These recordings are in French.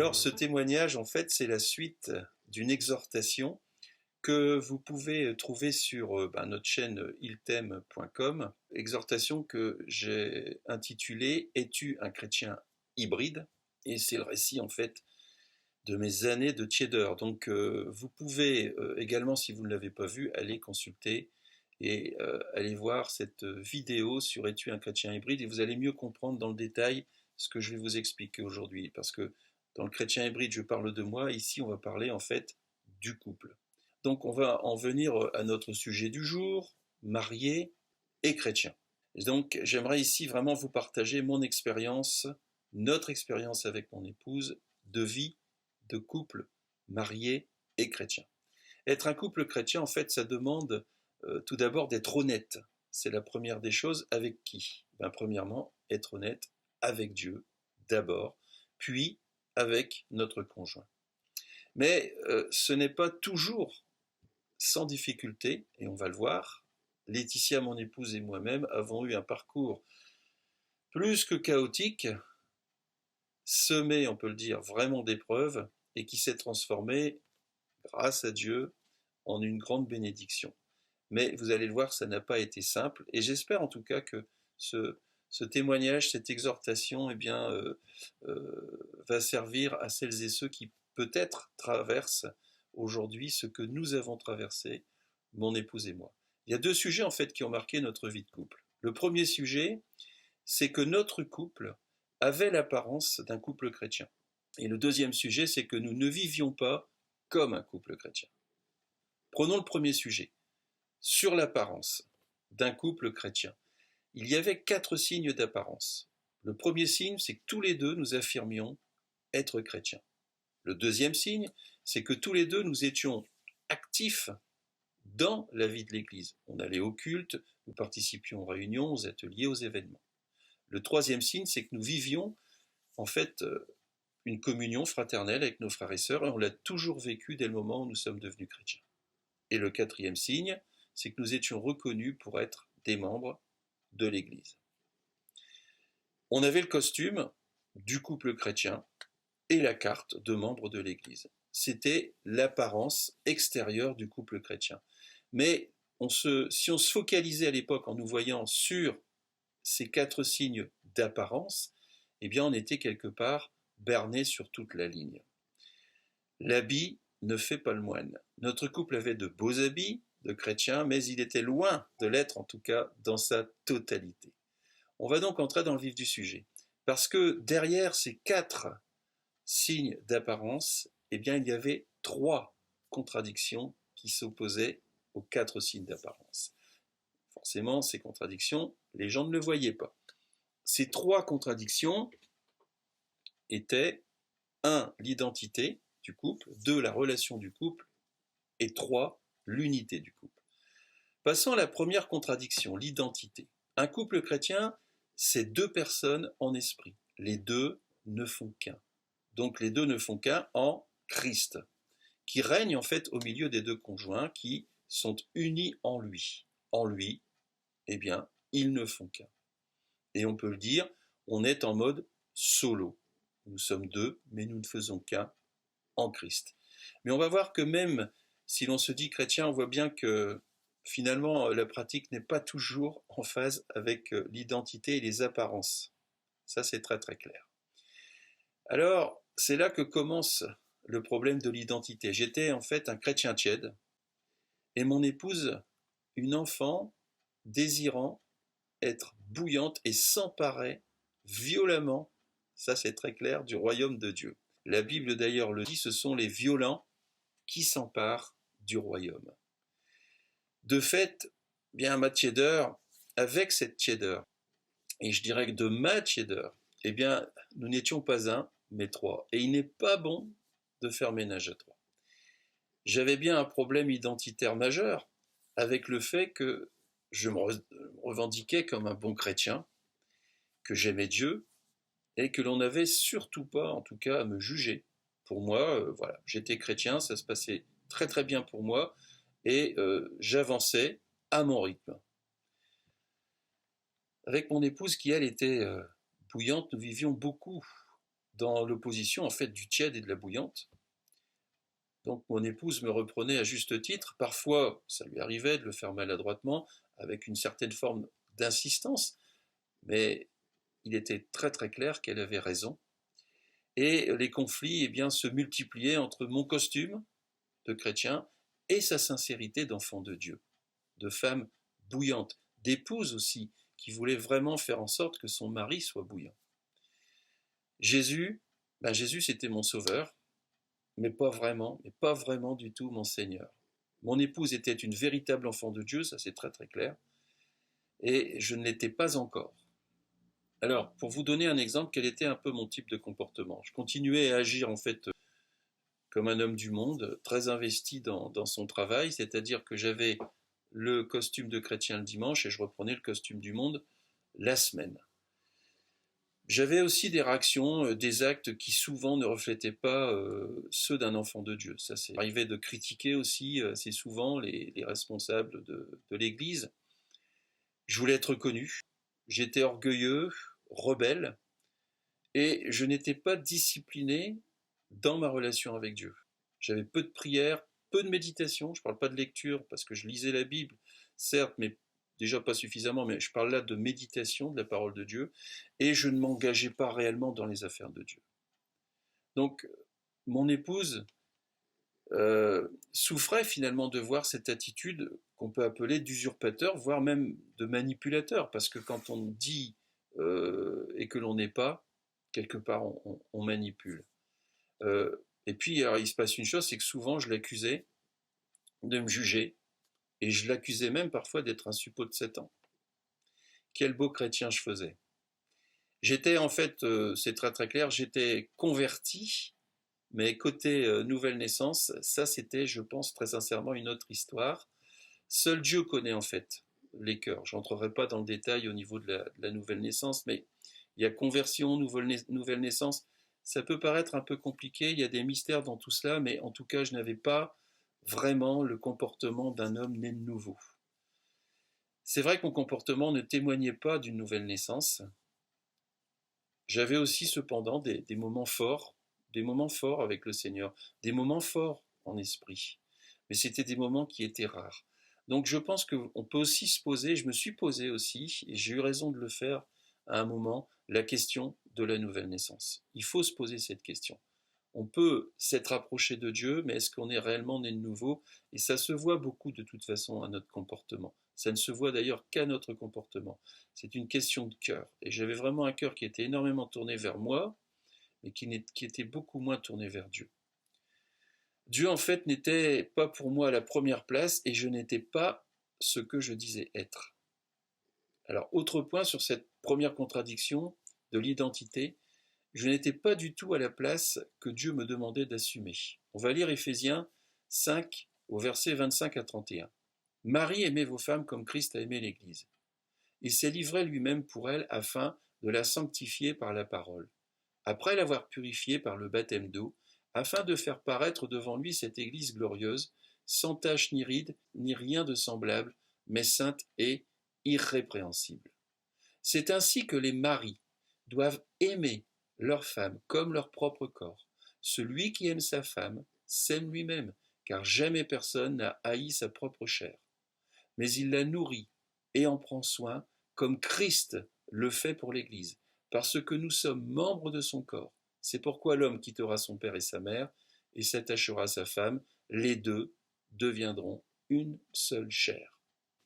Alors, ce témoignage, en fait, c'est la suite d'une exhortation que vous pouvez trouver sur notre chaîne iltem.com, exhortation que j'ai intitulée Es-tu un chrétien hybride? Et c'est le récit, en fait, de mes années de tiédeur. Donc, vous pouvez également, si vous ne l'avez pas vu, aller consulter et aller voir cette vidéo sur Es-tu un chrétien hybride? Et vous allez mieux comprendre dans le détail ce que je vais vous expliquer aujourd'hui. Parce que dans le chrétien hybride, je parle de moi. Ici, on va parler en fait du couple. Donc, on va en venir à notre sujet du jour, marié et chrétien. Et donc, j'aimerais ici vraiment vous partager mon expérience, notre expérience avec mon épouse de vie de couple marié et chrétien. Être un couple chrétien, en fait, ça demande tout d'abord d'être honnête. C'est la première des choses. Avec qui? Premièrement, être honnête avec Dieu, d'abord, puis avec notre conjoint. Mais ce n'est pas toujours sans difficulté, et on va le voir. Laetitia, mon épouse, et moi-même avons eu un parcours plus que chaotique, semé, on peut le dire, vraiment d'épreuves, et qui s'est transformé, grâce à Dieu, en une grande bénédiction. Mais vous allez le voir, ça n'a pas été simple, et j'espère en tout cas que ce témoignage, cette exhortation, va servir à celles et ceux qui peut-être traversent aujourd'hui ce que nous avons traversé, mon épouse et moi. Il y a deux sujets en fait qui ont marqué notre vie de couple. Le premier sujet, c'est que notre couple avait l'apparence d'un couple chrétien. Et le deuxième sujet, c'est que nous ne vivions pas comme un couple chrétien. Prenons le premier sujet. Sur l'apparence d'un couple chrétien, il y avait 4 signes d'apparence. Le premier signe, c'est que tous les deux nous affirmions être chrétiens. Le deuxième signe, c'est que tous les deux nous étions actifs dans la vie de l'Église. On allait au culte, nous participions aux réunions, aux ateliers, aux événements. Le troisième signe, c'est que nous vivions en fait une communion fraternelle avec nos frères et sœurs, et on l'a toujours vécu dès le moment où nous sommes devenus chrétiens. Et le quatrième signe, c'est que nous étions reconnus pour être des membres de l'Église. On avait le costume du couple chrétien et la carte de membre de l'Église. C'était l'apparence extérieure du couple chrétien. Mais si on se focalisait à l'époque en nous voyant sur ces 4 signes d'apparence, eh bien on était quelque part berné sur toute la ligne. L'habit ne fait pas le moine. Notre couple avait de beaux habits de chrétiens, mais il était loin de l'être, en tout cas dans sa totalité. On va donc entrer dans le vif du sujet. Parce que derrière ces 4 signes d'apparence, eh bien, il y avait 3 contradictions qui s'opposaient aux 4 signes d'apparence. Forcément, ces contradictions, les gens ne le voyaient pas. Ces 3 contradictions étaient 1. L'identité du couple, 2. La relation du couple, et 3. L'unité du couple. Passons à la première contradiction, l'identité. Un couple chrétien, c'est 2 personnes en esprit. Les 2 ne font qu'un. Donc les 2 ne font qu'un en Christ, qui règne en fait au milieu des 2 conjoints qui sont unis en lui. En lui, eh bien, ils ne font qu'un. Et on peut le dire, on est en mode solo. Nous sommes 2, mais nous ne faisons qu'un en Christ. Mais on va voir que même si l'on se dit chrétien, on voit bien que finalement la pratique n'est pas toujours en phase avec l'identité et les apparences. Ça, c'est très très clair. Alors, c'est là que commence le problème de l'identité. J'étais en fait un chrétien tiède et mon épouse, une enfant désirant être bouillante et s'emparer violemment, ça c'est très clair, du royaume de Dieu. La Bible d'ailleurs le dit, ce sont les violents qui s'emparent du royaume. De fait, bien ma tiédeur, avec cette tiédeur, et je dirais que de ma tiédeur, eh bien, nous n'étions pas un, mais 3. Et il n'est pas bon de faire ménage à 3. J'avais bien un problème identitaire majeur avec le fait que je me revendiquais comme un bon chrétien, que j'aimais Dieu, et que l'on n'avait surtout pas, en tout cas, à me juger. Pour moi, voilà, j'étais chrétien, ça se passait très très bien pour moi, et j'avançais à mon rythme. Avec mon épouse qui, elle, était bouillante, nous vivions beaucoup dans l'opposition en fait du tiède et de la bouillante. Donc mon épouse me reprenait à juste titre. Parfois, ça lui arrivait de le faire maladroitement, avec une certaine forme d'insistance, mais il était très très clair qu'elle avait raison. Et les conflits eh bien, se multipliaient entre mon costume de chrétien et sa sincérité d'enfant de Dieu, de femme bouillante, d'épouse aussi, qui voulait vraiment faire en sorte que son mari soit bouillant. Jésus, Jésus c'était mon sauveur, mais pas vraiment du tout mon Seigneur. Mon épouse était une véritable enfant de Dieu, ça c'est très très clair, et je ne l'étais pas encore. Alors, pour vous donner un exemple, quel était un peu mon type de comportement? Je continuais à agir en fait comme un homme du monde, très investi dans son travail, c'est-à-dire que j'avais le costume de chrétien le dimanche et je reprenais le costume du monde la semaine. J'avais aussi des réactions, des actes qui souvent ne reflétaient pas ceux d'un enfant de Dieu. Ça, c'est arrivé de critiquer aussi assez souvent les responsables de l'Église. Je voulais être reconnu, j'étais orgueilleux, rebelle, et je n'étais pas discipliné dans ma relation avec Dieu. J'avais peu de prières, peu de méditation, je ne parle pas de lecture parce que je lisais la Bible, certes, mais déjà pas suffisamment, mais je parle là de méditation de la parole de Dieu, et je ne m'engageais pas réellement dans les affaires de Dieu. Donc, mon épouse souffrait finalement de voir cette attitude qu'on peut appeler d'usurpateur, voire même de manipulateur, parce que quand on dit et que l'on n'est pas, quelque part on manipule. Et puis alors, il se passe une chose, c'est que souvent je l'accusais de me juger, et je l'accusais même parfois d'être un suppôt de Satan. Quel beau chrétien je faisais. J'étais en fait, c'est très très clair, j'étais converti, mais côté nouvelle naissance, ça c'était, je pense très sincèrement, une autre histoire. Seul Dieu connaît en fait les cœurs. Je n'entrerai pas dans le détail au niveau de la nouvelle naissance, mais il y a conversion, nouvelle naissance. Ça peut paraître un peu compliqué, il y a des mystères dans tout cela, mais en tout cas, je n'avais pas vraiment le comportement d'un homme né de nouveau. C'est vrai que mon comportement ne témoignait pas d'une nouvelle naissance. J'avais aussi cependant des moments forts avec le Seigneur, des moments forts en esprit. Mais c'était des moments qui étaient rares. Donc je pense qu'on peut aussi se poser, je me suis posé aussi, et j'ai eu raison de le faire à un moment, la question de la nouvelle naissance. Il faut se poser cette question. On peut s'être approché de Dieu, mais est-ce qu'on est réellement né de nouveau? Et ça se voit beaucoup de toute façon à notre comportement. Ça ne se voit d'ailleurs qu'à notre comportement. C'est une question de cœur. Et j'avais vraiment un cœur qui était énormément tourné vers moi, mais qui était beaucoup moins tourné vers Dieu. Dieu, en fait, n'était pas pour moi à la première place et je n'étais pas ce que je disais être. Alors, autre point sur cette première contradiction de l'identité, je n'étais pas du tout à la place que Dieu me demandait d'assumer. On va lire Éphésiens 5 au verset 25 à 31. Marie, aimez vos femmes comme Christ a aimé l'Église. Il s'est livré lui-même pour elle afin de la sanctifier par la parole, après l'avoir purifiée par le baptême d'eau, afin de faire paraître devant lui cette Église glorieuse, sans tache ni ride, ni rien de semblable, mais sainte et irrépréhensible. C'est ainsi que les maris doivent aimer leur femme comme leur propre corps. Celui qui aime sa femme s'aime lui-même, car jamais personne n'a haï sa propre chair. Mais il la nourrit et en prend soin, comme Christ le fait pour l'Église, parce que nous sommes membres de son corps. C'est pourquoi l'homme quittera son père et sa mère et s'attachera à sa femme. Les deux deviendront une seule chair.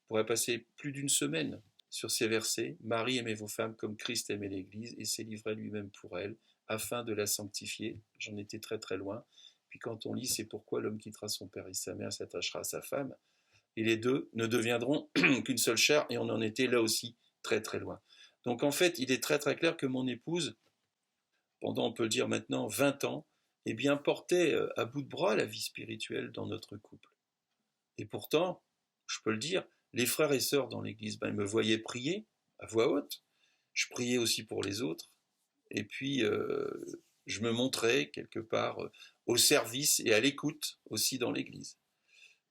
On pourrait passer plus d'une semaine sur ces versets. Marie, aimez vos femmes comme Christ aimait l'Église et s'est livré lui-même pour elle, afin de la sanctifier. J'en étais très très loin. Puis quand on lit, c'est pourquoi l'homme quittera son père et sa mère, s'attachera à sa femme, et les deux ne deviendront qu'une seule chair, et on en était là aussi très très loin. Donc en fait, il est très très clair que mon épouse, pendant on peut le dire maintenant 20 ans, eh bien portait à bout de bras la vie spirituelle dans notre couple. Et pourtant, je peux le dire, les frères et sœurs dans l'église, ils me voyaient prier à voix haute, je priais aussi pour les autres, et puis je me montrais quelque part au service et à l'écoute aussi dans l'église.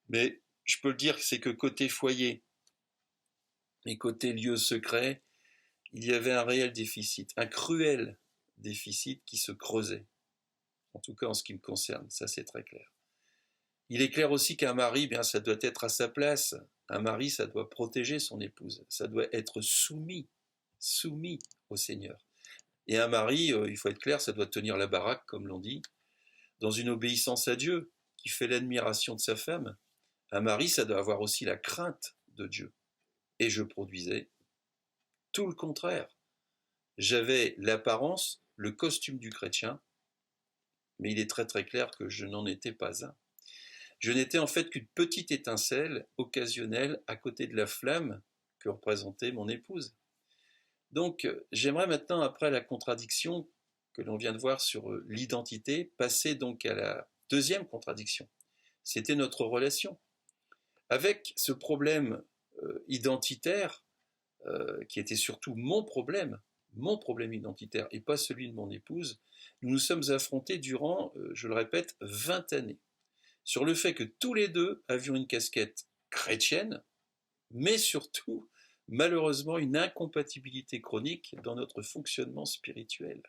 Mais je peux le dire, c'est que côté foyer et côté lieu secret, il y avait un réel déficit, un cruel déficit qui se creusait. En tout cas, en ce qui me concerne, ça c'est très clair. Il est clair aussi qu'un mari, bien, ça doit être à sa place. Un mari, ça doit protéger son épouse. Ça doit être soumis au Seigneur. Et un mari, il faut être clair, ça doit tenir la baraque, comme l'on dit, dans une obéissance à Dieu, qui fait l'admiration de sa femme. Un mari, ça doit avoir aussi la crainte de Dieu. Et je produisais tout le contraire. J'avais l'apparence, le costume du chrétien, mais il est très très clair que je n'en étais pas un. Je n'étais en fait qu'une petite étincelle occasionnelle à côté de la flamme que représentait mon épouse. Donc j'aimerais maintenant, après la contradiction que l'on vient de voir sur l'identité, passer donc à la deuxième contradiction. C'était notre relation. Avec ce problème identitaire, qui était surtout mon problème identitaire et pas celui de mon épouse, nous nous sommes affrontés durant, je le répète, 20 années, sur le fait que tous les deux avions une casquette chrétienne, mais surtout, malheureusement, une incompatibilité chronique dans notre fonctionnement spirituel.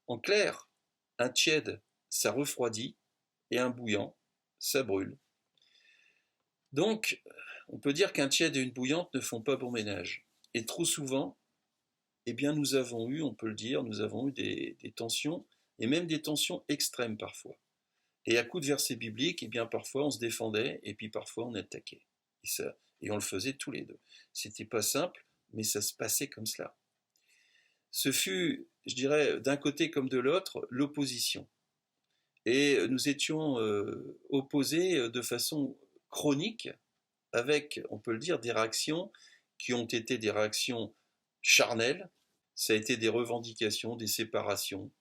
En clair, un tiède, ça refroidit, et un bouillant, ça brûle. Donc, on peut dire qu'un tiède et une bouillante ne font pas bon ménage. Et trop souvent, eh bien, nous avons eu, on peut le dire, nous avons eu des tensions, et même des tensions extrêmes parfois. Et à coup de versets bibliques, eh bien, parfois on se défendait, et puis parfois on attaquait. Et on le faisait tous les deux. C'était pas simple, mais ça se passait comme cela. Ce fut, je dirais, d'un côté comme de l'autre, l'opposition. Et nous étions opposés de façon chronique, avec, on peut le dire, des réactions qui ont été des réactions charnelles. Ça a été des revendications, des séparations,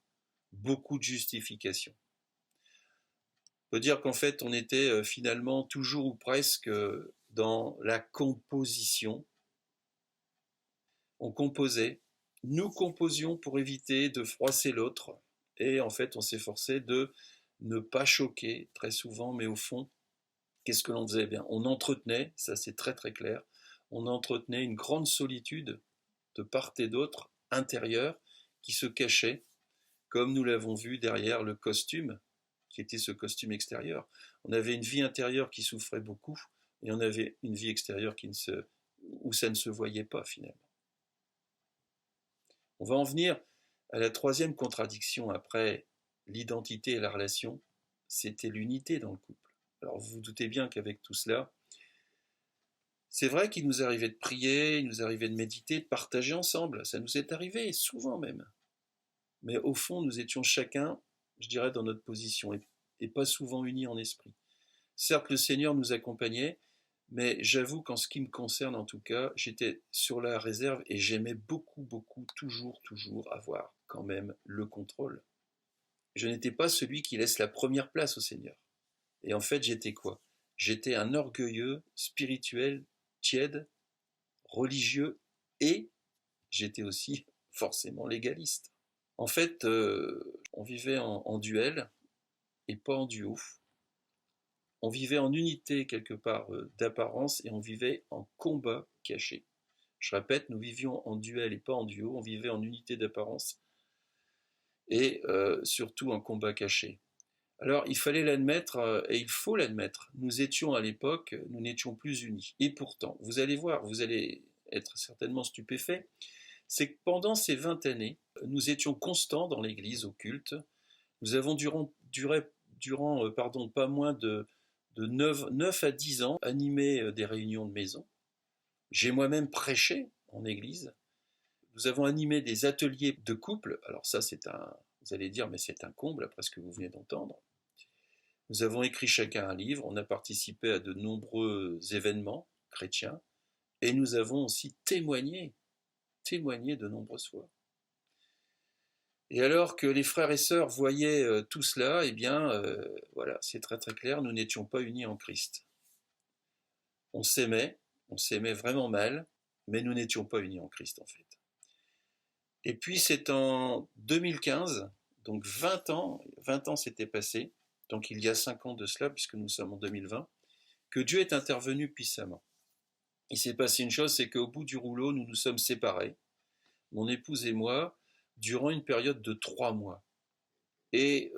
beaucoup de justifications. On peut dire qu'en fait, on était finalement toujours ou presque dans la composition. On composait, nous composions pour éviter de froisser l'autre, et en fait, on s'efforçait de ne pas choquer très souvent, mais au fond, qu'est-ce que l'on faisait bien? On entretenait, ça c'est très très clair, on entretenait une grande solitude de part et d'autre, intérieure, qui se cachait, comme nous l'avons vu derrière le costume, qui était ce costume extérieur. On avait une vie intérieure qui souffrait beaucoup, et on avait une vie extérieure où ça ne se voyait pas finalement. On va en venir à la troisième contradiction après l'identité et la relation, c'était l'unité dans le couple. Alors vous vous doutez bien qu'avec tout cela, c'est vrai qu'il nous arrivait de prier, il nous arrivait de méditer, de partager ensemble, ça nous est arrivé, souvent même. Mais au fond, nous étions chacun, je dirais, dans notre position, et pas souvent unis en esprit. Certes, le Seigneur nous accompagnait, mais j'avoue qu'en ce qui me concerne en tout cas, j'étais sur la réserve et j'aimais beaucoup, toujours avoir quand même le contrôle. Je n'étais pas celui qui laisse la première place au Seigneur. Et en fait, j'étais quoi? J'étais un orgueilleux, spirituel, tiède, religieux, et j'étais aussi forcément légaliste. En fait, on vivait en duel et pas en duo. On vivait en unité quelque part d'apparence et on vivait en combat caché. Je répète, nous vivions en duel et pas en duo, on vivait en unité d'apparence et surtout en combat caché. Alors il fallait l'admettre et il faut l'admettre, nous étions à l'époque, nous n'étions plus unis. Et pourtant, vous allez voir, vous allez être certainement stupéfait, c'est que pendant ces 20 années, nous étions constants dans l'église, au culte. Nous avons durant pas moins de 9 à 10 ans animé des réunions de maison. J'ai moi-même prêché en église. Nous avons animé des ateliers de couple. Alors ça, vous allez dire, mais c'est un comble après ce que vous venez d'entendre. Nous avons écrit chacun un livre, on a participé à de nombreux événements chrétiens et nous avons aussi témoigné de nombreuses fois. Et alors que les frères et sœurs voyaient tout cela, eh bien, voilà, c'est très très clair, nous n'étions pas unis en Christ. On s'aimait vraiment mal, mais nous n'étions pas unis en Christ en fait. Et puis c'est en 2015, donc 20 ans s'étaient passés, donc il y a 5 ans de cela, puisque nous sommes en 2020, que Dieu est intervenu puissamment. Il s'est passé une chose, c'est qu'au bout du rouleau, nous nous sommes séparés. Mon épouse et moi, durant une période de 3 mois. Et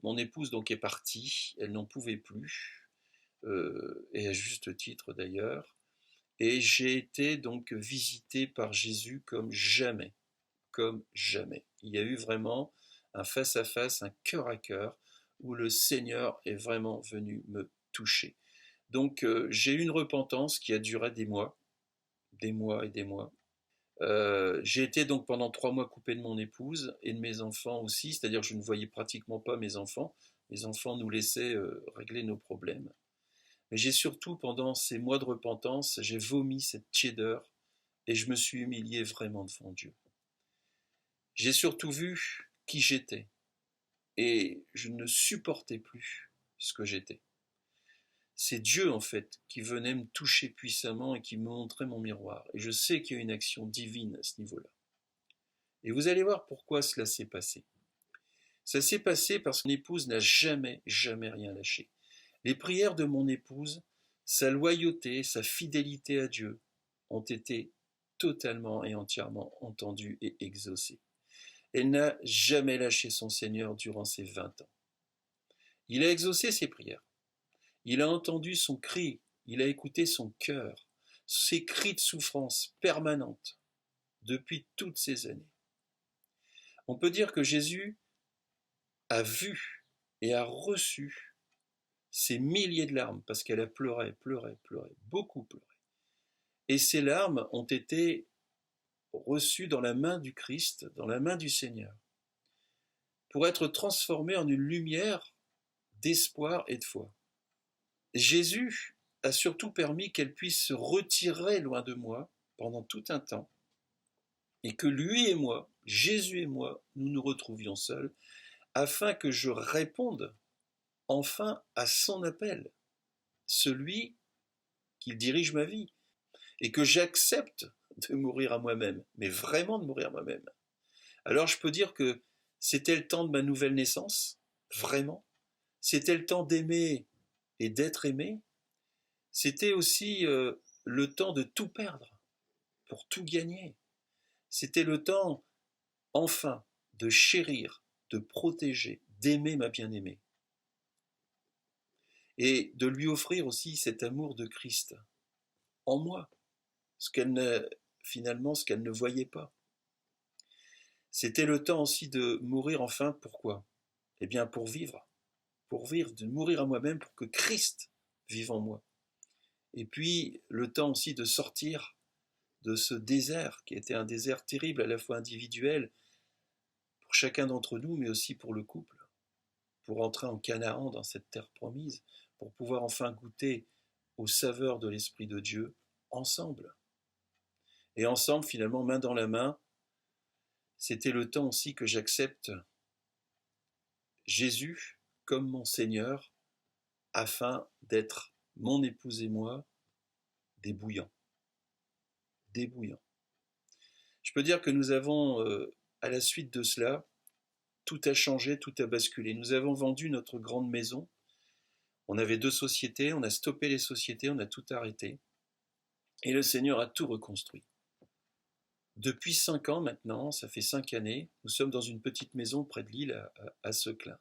mon épouse donc est partie, elle n'en pouvait plus, et à juste titre d'ailleurs. Et j'ai été donc visité par Jésus comme jamais, comme jamais. Il y a eu vraiment un face-à-face, un cœur à cœur, où le Seigneur est vraiment venu me toucher. Donc j'ai eu une repentance qui a duré des mois et des mois. J'ai été donc pendant 3 mois coupé de mon épouse et de mes enfants aussi, c'est-à-dire que je ne voyais pratiquement pas mes enfants. Mes enfants nous laissaient régler nos problèmes. Mais j'ai surtout, pendant ces mois de repentance, j'ai vomi cette tiédeur et je me suis humilié vraiment devant Dieu. J'ai surtout vu qui j'étais et je ne supportais plus ce que j'étais. C'est Dieu en fait qui venait me toucher puissamment et qui me montrait mon miroir. Et je sais qu'il y a une action divine à ce niveau-là. Et vous allez voir pourquoi cela s'est passé. Ça s'est passé parce que mon épouse n'a jamais, jamais rien lâché. Les prières de mon épouse, sa loyauté, sa fidélité à Dieu ont été totalement et entièrement entendues et exaucées. Elle n'a jamais lâché son Seigneur durant ses 20 ans. Il a exaucé ses prières. Il a entendu son cri, il a écouté son cœur, ses cris de souffrance permanente depuis toutes ces années. On peut dire que Jésus a vu et a reçu ces milliers de larmes parce qu'elle a pleuré, beaucoup pleuré. Et ces larmes ont été reçues dans la main du Christ, dans la main du Seigneur, pour être transformées en une lumière d'espoir et de foi. Jésus a surtout permis qu'elle puisse se retirer loin de moi pendant tout un temps et que lui et moi, Jésus et moi, nous nous retrouvions seuls afin que je réponde enfin à son appel, celui qui dirige ma vie, et que j'accepte de mourir à moi-même, mais vraiment de mourir à moi-même. Alors je peux dire que c'était le temps de ma nouvelle naissance, vraiment. C'était le temps d'aimer et d'être aimé. C'était aussi le temps de tout perdre pour tout gagner. C'était le temps, enfin, de chérir, de protéger, d'aimer ma bien-aimée. Et de lui offrir aussi cet amour de Christ en moi, finalement ce qu'elle ne voyait pas. C'était le temps aussi de mourir enfin, pourquoi? Eh bien pour vivre, de mourir à moi-même pour que Christ vive en moi. Et puis le temps aussi de sortir de ce désert qui était un désert terrible, à la fois individuel pour chacun d'entre nous, mais aussi pour le couple, pour entrer en Canaan dans cette terre promise, pour pouvoir enfin goûter aux saveurs de l'Esprit de Dieu ensemble. Et ensemble, finalement, main dans la main, c'était le temps aussi que j'accepte Jésus comme mon Seigneur, afin d'être mon épouse et moi des bouillants. Des bouillants. Je peux dire que nous avons, à la suite de cela, tout a changé, tout a basculé. Nous avons vendu notre grande maison. On avait 2 sociétés, on a stoppé les sociétés, on a tout arrêté. Et le Seigneur a tout reconstruit. Depuis 5 ans maintenant, ça fait 5 années, nous sommes dans une petite maison près de Lille, à Seclin.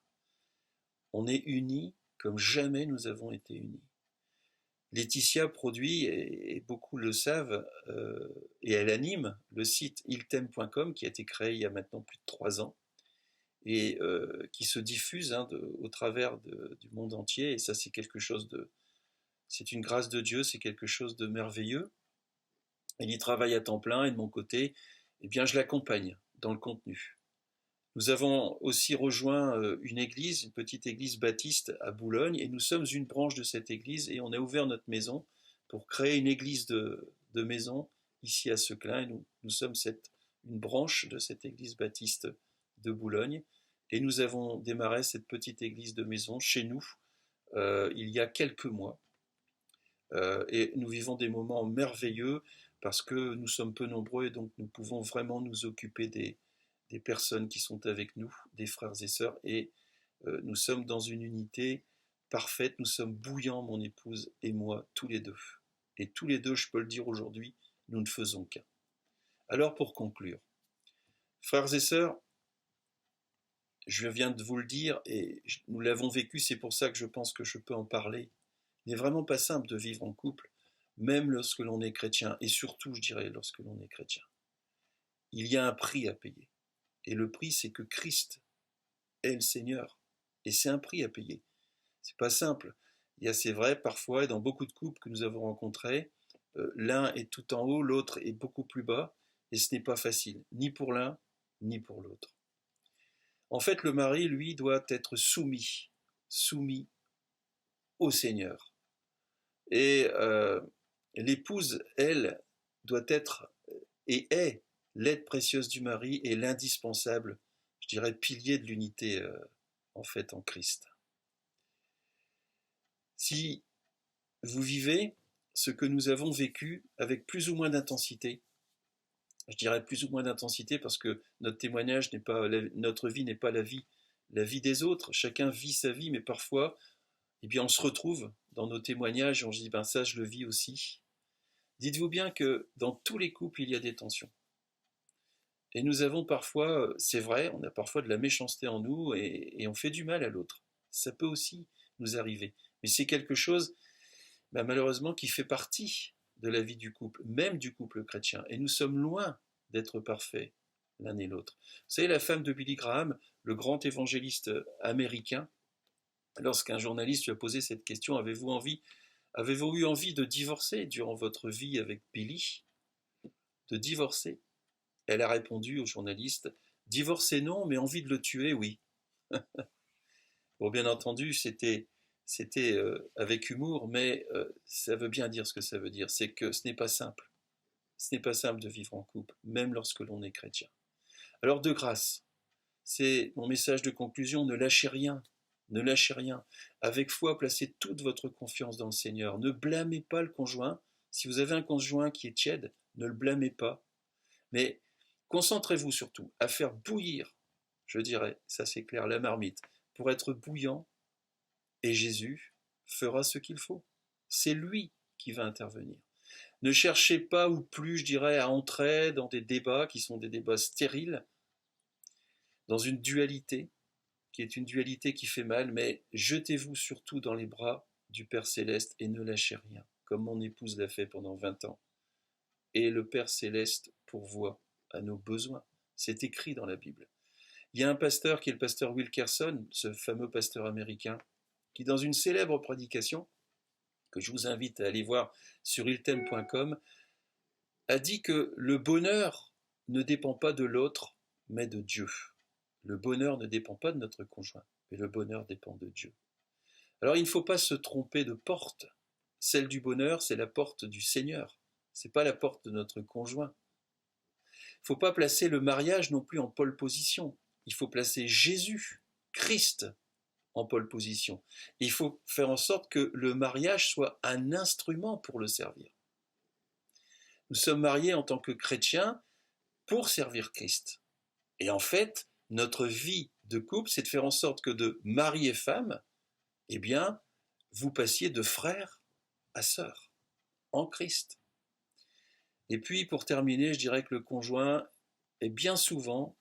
On est unis comme jamais nous avons été unis. Laetitia produit, et beaucoup le savent, et elle anime le site iltem.com qui a été créé il y a maintenant plus de 3 ans et qui se diffuse au travers du monde entier. Et ça, c'est une grâce de Dieu, c'est quelque chose de merveilleux. Il y travaille à temps plein et de mon côté, eh bien, je l'accompagne dans le contenu. Nous avons aussi rejoint une église, une petite église baptiste à Boulogne, et nous sommes une branche de cette église, et on a ouvert notre maison pour créer une église de maison ici à Seclin, et nous sommes une branche de cette église baptiste de Boulogne, et nous avons démarré cette petite église de maison chez nous il y a quelques mois, et nous vivons des moments merveilleux parce que nous sommes peu nombreux, et donc nous pouvons vraiment nous occuper des personnes qui sont avec nous, des frères et sœurs, et nous sommes dans une unité parfaite, nous sommes bouillants, mon épouse et moi, tous les deux. Et tous les deux, je peux le dire aujourd'hui, nous ne faisons qu'un. Alors pour conclure, Frères et sœurs, je viens de vous le dire et nous l'avons vécu, c'est pour ça que je pense que je peux en parler. Il n'est vraiment pas simple de vivre en couple, même lorsque l'on est chrétien, et surtout, je dirais, lorsque l'on est chrétien. Il y a un prix à payer. Et le prix, c'est que Christ est le Seigneur. Et c'est un prix à payer. C'est pas simple. Il y a, c'est vrai, parfois, dans beaucoup de couples que nous avons rencontrés, l'un est tout en haut, l'autre est beaucoup plus bas, et ce n'est pas facile, ni pour l'un, ni pour l'autre. En fait, le mari, lui, doit être soumis au Seigneur. Et l'épouse, elle, doit être et est l'aide précieuse du mari et l'indispensable, je dirais, pilier de l'unité en fait en Christ. Si vous vivez ce que nous avons vécu avec plus ou moins d'intensité, je dirais plus ou moins d'intensité parce que notre témoignage n'est pas, notre vie n'est pas la vie des autres. Chacun vit sa vie, mais parfois, eh bien, on se retrouve dans nos témoignages et on se dit, ben ça, je le vis aussi. Dites-vous bien que dans tous les couples, il y a des tensions. Et nous avons parfois, c'est vrai, on a parfois de la méchanceté en nous et on fait du mal à l'autre. Ça peut aussi nous arriver. Mais c'est quelque chose, ben, malheureusement, qui fait partie de la vie du couple, même du couple chrétien. Et nous sommes loin d'être parfaits l'un et l'autre. Vous savez, la femme de Billy Graham, le grand évangéliste américain, lorsqu'un journaliste lui a posé cette question, avez-vous eu envie de divorcer durant votre vie avec Billy? De divorcer? Elle a répondu au journaliste, divorcer non, mais envie de le tuer, oui. Bon, bien entendu, c'était avec humour, mais ça veut bien dire ce que ça veut dire. C'est que ce n'est pas simple. Ce n'est pas simple de vivre en couple, même lorsque l'on est chrétien. Alors, de grâce, c'est mon message de conclusion, ne lâchez rien. Ne lâchez rien. Avec foi, placez toute votre confiance dans le Seigneur. Ne blâmez pas le conjoint. Si vous avez un conjoint qui est tiède, ne le blâmez pas. Mais concentrez-vous surtout à faire bouillir, je dirais, ça c'est clair, la marmite, pour être bouillant, et Jésus fera ce qu'il faut. C'est lui qui va intervenir. Ne cherchez pas ou plus, je dirais, à entrer dans des débats qui sont des débats stériles, dans une dualité, qui est une dualité qui fait mal, mais jetez-vous surtout dans les bras du Père Céleste et ne lâchez rien, comme mon épouse l'a fait pendant 20 ans. Et le Père Céleste pourvoit à nos besoins. C'est écrit dans la Bible. Il y a un pasteur qui est le pasteur Wilkerson, ce fameux pasteur américain, qui dans une célèbre prédication, que je vous invite à aller voir sur iltem.com, a dit que le bonheur ne dépend pas de l'autre, mais de Dieu. Le bonheur ne dépend pas de notre conjoint, mais le bonheur dépend de Dieu. Alors il ne faut pas se tromper de porte. Celle du bonheur, c'est la porte du Seigneur. Ce n'est pas la porte de notre conjoint. Il ne faut pas placer le mariage non plus en pole position. Il faut placer Jésus, Christ, en pole position. Et il faut faire en sorte que le mariage soit un instrument pour le servir. Nous sommes mariés en tant que chrétiens pour servir Christ. Et en fait, notre vie de couple, c'est de faire en sorte que de mari et femme, eh bien, vous passiez de frère à sœur en Christ. Et puis, pour terminer, je dirais que le conjoint est bien souvent,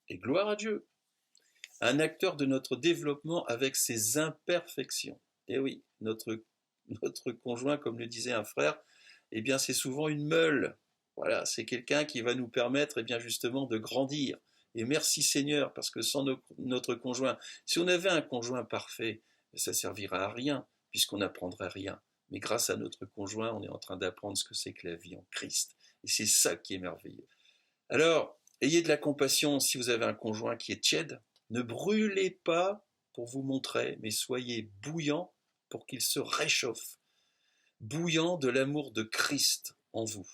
et gloire à Dieu, un acteur de notre développement avec ses imperfections. Et oui, notre conjoint, comme le disait un frère, eh bien, c'est souvent une meule. Voilà, c'est quelqu'un qui va nous permettre, eh bien, justement, de grandir. Et merci Seigneur, parce que sans notre conjoint, si on avait un conjoint parfait, ça servira à rien, puisqu'on n'apprendrait rien. Mais grâce à notre conjoint, on est en train d'apprendre ce que c'est que la vie en Christ. Et c'est ça qui est merveilleux. Alors, ayez de la compassion si vous avez un conjoint qui est tiède. Ne brûlez pas pour vous montrer, mais soyez bouillant pour qu'il se réchauffe. Bouillant de l'amour de Christ en vous.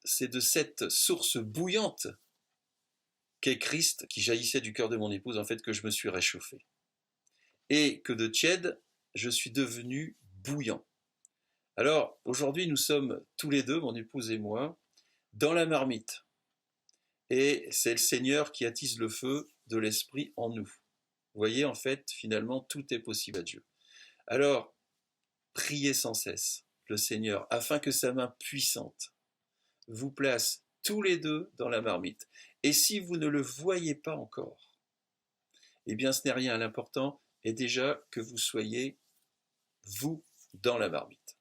C'est de cette source bouillante qu'est Christ, qui jaillissait du cœur de mon épouse, en fait, que je me suis réchauffé. Et que de tiède, je suis devenu bouillant. Alors, aujourd'hui, nous sommes tous les deux, mon épouse et moi, dans la marmite. Et c'est le Seigneur qui attise le feu de l'Esprit en nous. Vous voyez, en fait, finalement, tout est possible à Dieu. Alors, priez sans cesse le Seigneur, afin que sa main puissante vous place tous les deux dans la marmite. Et si vous ne le voyez pas encore, eh bien ce n'est rien, l'important est déjà que vous soyez, vous, dans la marmite.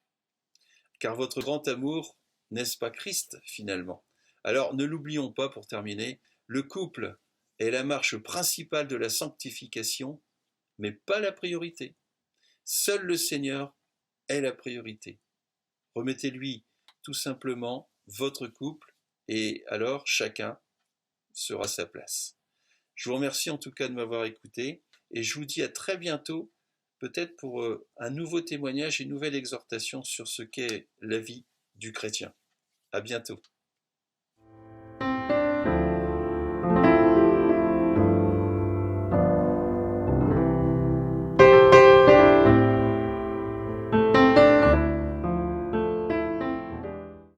Car votre grand amour, n'est-ce pas Christ finalement? Alors ne l'oublions pas pour terminer, le couple est la marche principale de la sanctification, mais pas la priorité. Seul le Seigneur est la priorité. Remettez-lui tout simplement votre couple et alors chacun sera à sa place. Je vous remercie en tout cas de m'avoir écouté et je vous dis à très bientôt, peut-être pour un nouveau témoignage et une nouvelle exhortation sur ce qu'est la vie du chrétien. À bientôt.